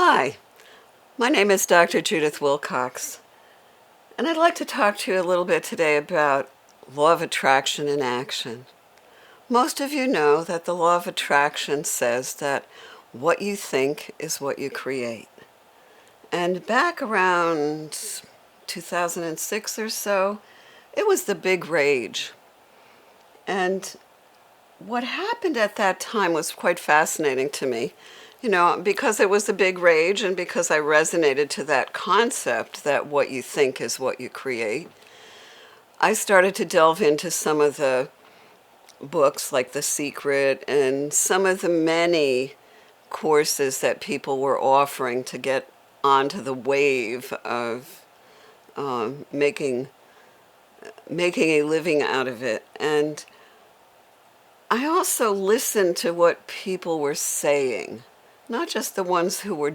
Hi, my name is Dr. Judith Wilcox, and I'd like to talk to you a little bit today about law of attraction in action. Most of you know that the law of attraction says that what you think is what you create. And back around 2006 or so, it was the big rage. And what happened at that time was quite fascinating to me. Because it was the big rage and because I resonated to that concept that what you think is what you create, I started to delve into some of the books like The Secret and some of the many courses that people were offering to get onto the wave of making a living out of it. And I also listened to what people were saying. Not just the ones who were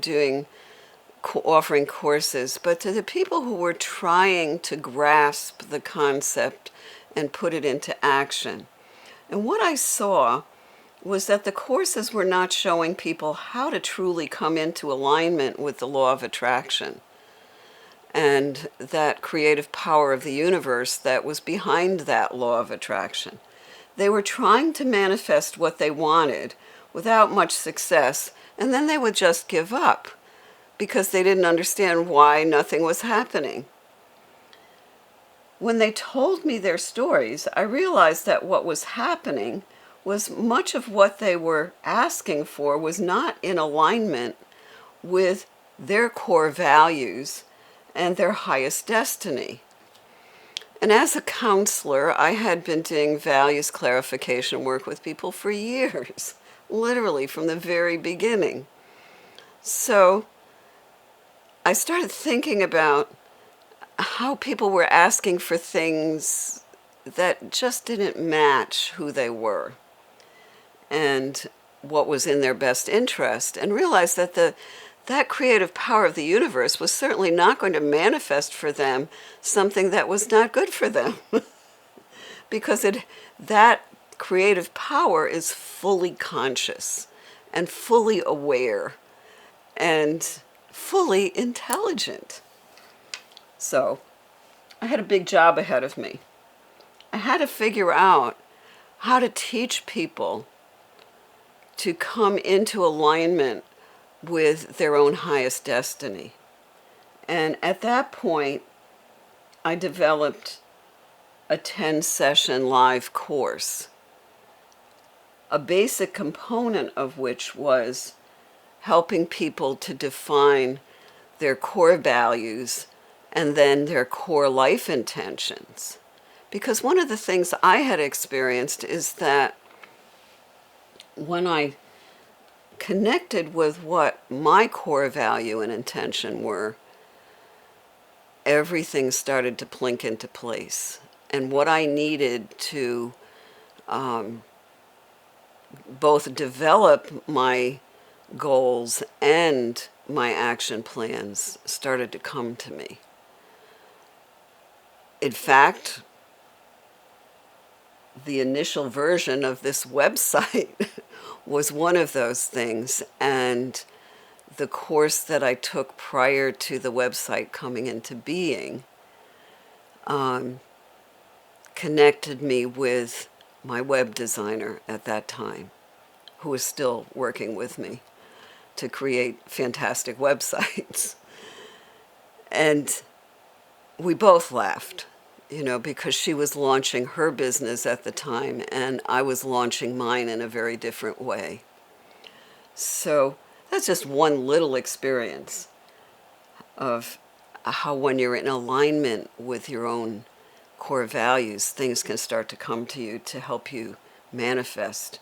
offering courses, but to the people who were trying to grasp the concept and put it into action. And what I saw was that the courses were not showing people how to truly come into alignment with the law of attraction and that creative power of the universe that was behind that law of attraction. They were trying to manifest what they wanted without much success, and then they would just give up because they didn't understand why nothing was happening. When they told me their stories, I realized that what was happening was much of what they were asking for was not in alignment with their core values and their highest destiny. And as a counselor, I had been doing values clarification work with people for years. Literally from the very beginning. So I started thinking about how people were asking for things that just didn't match who they were and what was in their best interest, and realized that that creative power of the universe was certainly not going to manifest for them something that was not good for them. Because that creative power is fully conscious and fully aware and fully intelligent. So I had a big job ahead of me. I had to figure out how to teach people to come into alignment with their own highest destiny. And at that point, I developed a 10-session live course, a basic component of which was helping people to define their core values and then their core life intentions. Because one of the things I had experienced is that when I connected with what my core value and intention were, everything started to plink into place. And what I needed to both develop my goals and my action plans started to come to me. In fact, the initial version of this website was one of those things, and the course that I took prior to the website coming into being connected me with my web designer at that time, who is still working with me to create fantastic websites. And we both laughed, because she was launching her business at the time and I was launching mine in a very different way. So that's just one little experience of how when you're in alignment with your own core values, things can start to come to you to help you manifest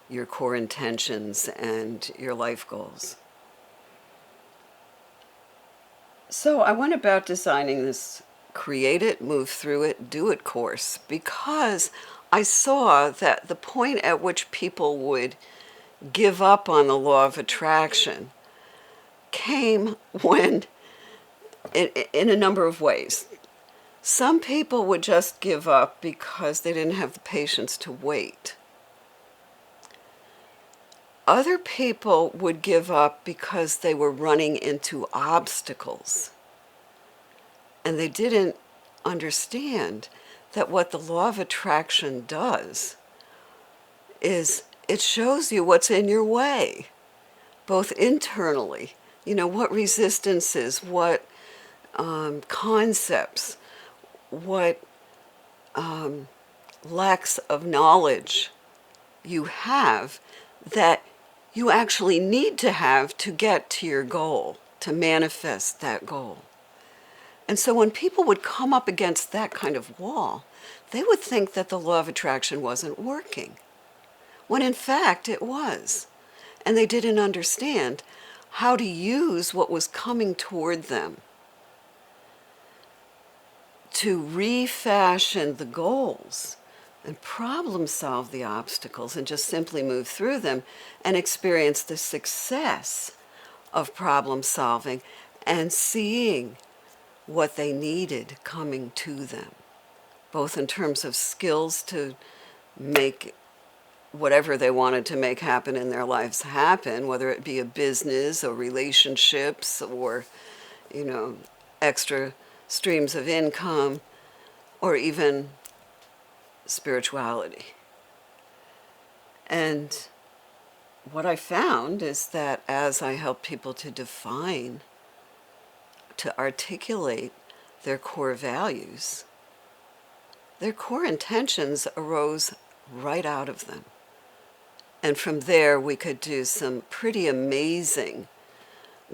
your core intentions and your life goals. So I went about designing this Create It, Move Through It, Do It course because I saw that the point at which people would give up on the law of attraction came when, in a number of ways. Some people would just give up because they didn't have the patience to wait. other people would give up because they were running into obstacles. And they didn't understand that what the law of attraction does is it shows you what's in your way, both internally, what resistances, what concepts, what lacks of knowledge you have that you actually need to have to get to your goal, to manifest that goal. And so when people would come up against that kind of wall, they would think that the law of attraction wasn't working, when in fact it was. And they didn't understand how to use what was coming toward them to refashion the goals and problem solve the obstacles and just simply move through them and experience the success of problem solving and seeing what they needed coming to them, both in terms of skills to make whatever they wanted to make happen in their lives happen, whether it be a business or relationships or, extra streams of income or even spirituality. And what I found is that as I help people to define, to articulate their core values, their core intentions arose right out of them. And from there, we could do some pretty amazing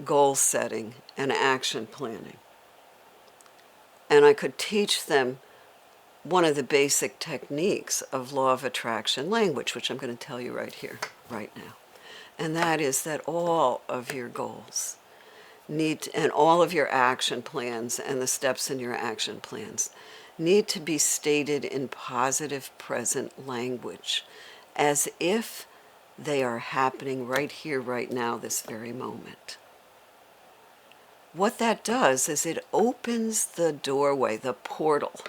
goal setting and action planning. And I could teach them one of the basic techniques of law of attraction language, which I'm going to tell you right here, right now. And that is that all of your goals and all of your action plans and the steps in your action plans need to be stated in positive present language, as if they are happening right here, right now, this very moment. What that does is it opens the doorway, the portal,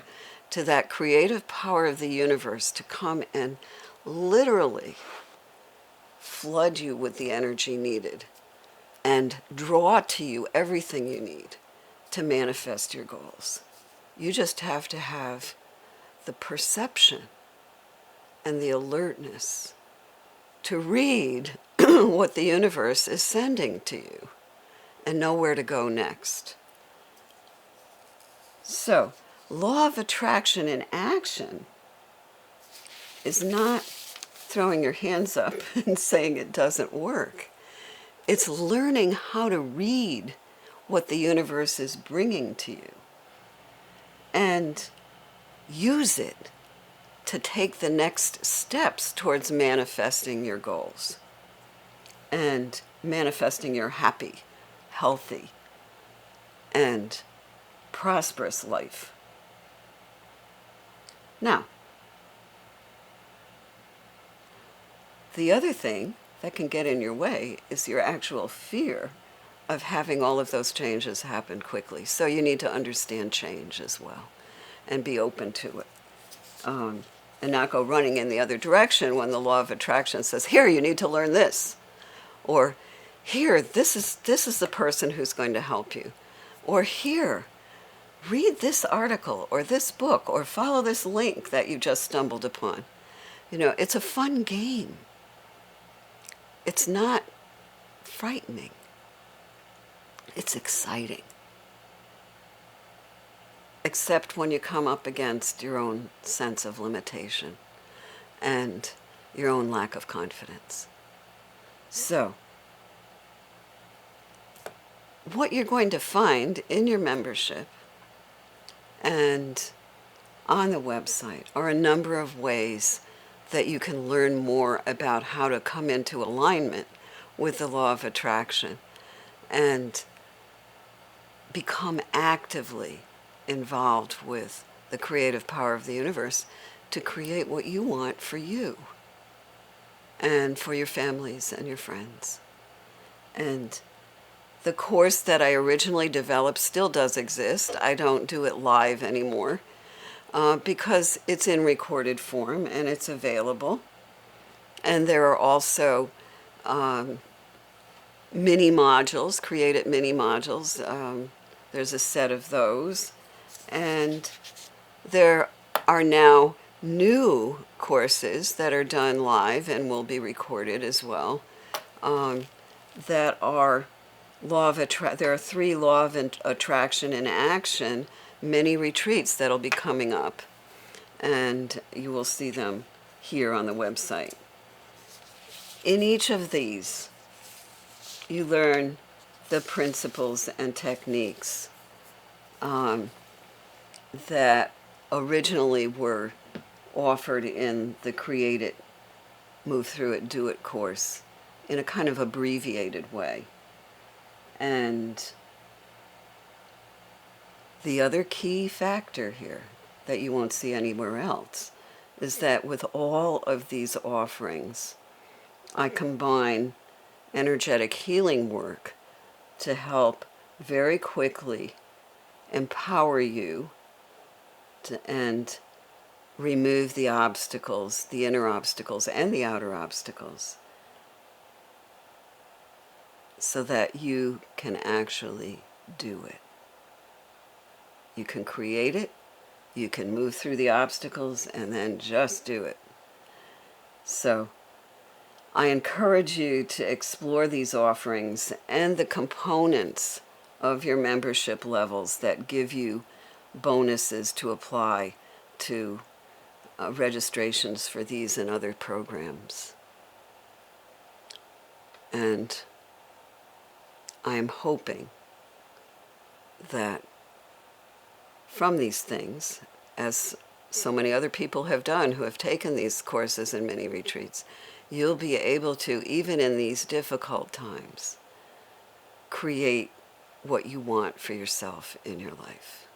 to that creative power of the universe to come and literally flood you with the energy needed and draw to you everything you need to manifest your goals. You just have to have the perception and the alertness to read what the universe is sending to you and know where to go next. So, law of attraction in action is not throwing your hands up and saying it doesn't work. It's learning how to read what the universe is bringing to you and use it to take the next steps towards manifesting your goals and manifesting your happy, healthy, and prosperous life. Now, the other thing that can get in your way is your actual fear of having all of those changes happen quickly. So you need to understand change as well and be open to it. And not go running in the other direction when the law of attraction says, here, you need to learn this. Or here, this is the person who's going to help you. Or here, read this article or this book or follow this link that you just stumbled upon. It's a fun game. It's not frightening. It's exciting. Except when you come up against your own sense of limitation and your own lack of confidence. So, what you're going to find in your membership and on the website are a number of ways that you can learn more about how to come into alignment with the law of attraction and become actively involved with the creative power of the universe to create what you want for you and for your families and your friends. And the course that I originally developed still does exist. I don't do it live anymore because it's in recorded form and it's available. And there are also mini modules, created mini modules. There's a set of those. And there are now new courses that are done live and will be recorded as well, that are there are 3 law of attraction in action mini retreats that'll be coming up, and you will see them here on the website. In each of these, you learn the principles and techniques that originally were offered in the Create It, Move Through It, Do It course in a kind of abbreviated way. And the other key factor here that you won't see anywhere else is that with all of these offerings, I combine energetic healing work to help very quickly empower you and remove the obstacles, the inner obstacles and the outer obstacles, so that you can actually do it. You can create it, you can move through the obstacles, and then just do it. So I encourage you to explore these offerings and the components of your membership levels that give you bonuses to apply to registrations for these and other programs. And I am hoping that from these things, as so many other people have done who have taken these courses and mini retreats, you'll be able to, even in these difficult times, create what you want for yourself in your life.